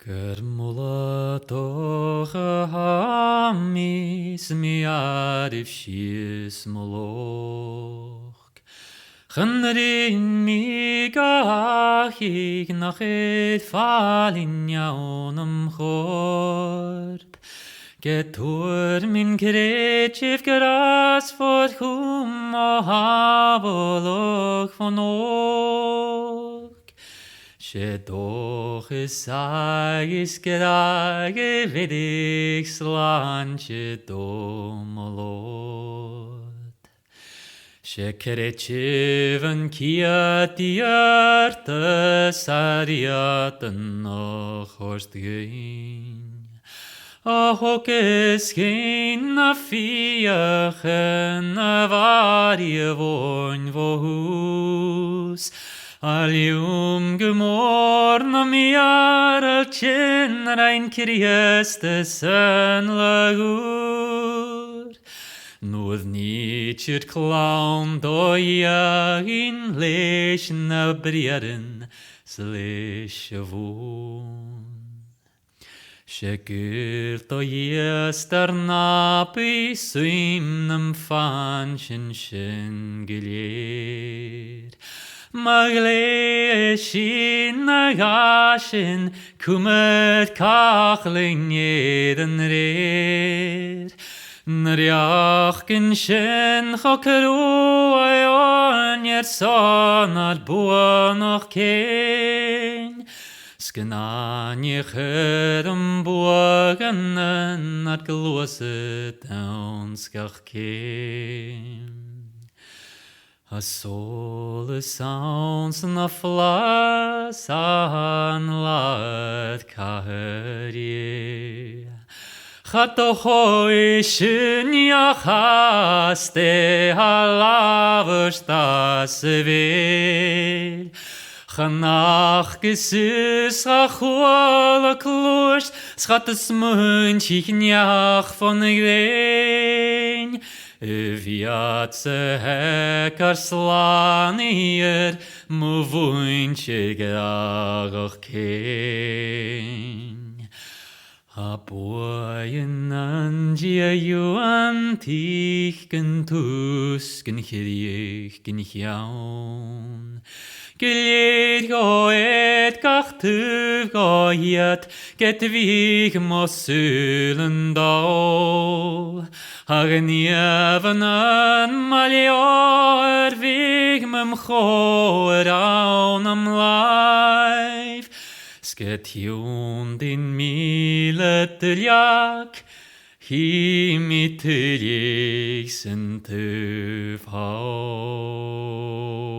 Gyrmwla doch y hamis mi arif sies moloch. Chynrin mi gachig nach eid falin iawn chorp. Getur min kreetjef gras for chum o havolog von og. She doch is gerage vidig slantje domolot. She kreetjeven kiat die arte sariaten nog horst gein. Och is geen na fiachen na varie woon wohus. Alium gemorn am jaar tjen rein Christe sen lagur. Nodd nietjert klaun do in leis na briaren sleis woon. Shekert o yester napi suimnum fanchen shen gileer. Magle shin nagashin kumet kachling jeden reer. Nriachken shen chokeru ayon yer son al bua noch kein. Skenanje chedem boagen at gloset downskach kein. A soul sounds na flas an lat kahrie. Chato hoi shunya chaste halavers das vil. Chanach gesus rachol kloos, schat es muntjich njach von gwein. Viatse hekar slanier, mu vuintje gragach kein. A boyen angia juan tichken tusken chirichken jaun. Geleid go et gach tuv go hiet, get vig mo sulen dal. Hagen jeven an malior vig mem choer aun am life. Sket jund in mile teljak, hi mi teljik sen tuv hau.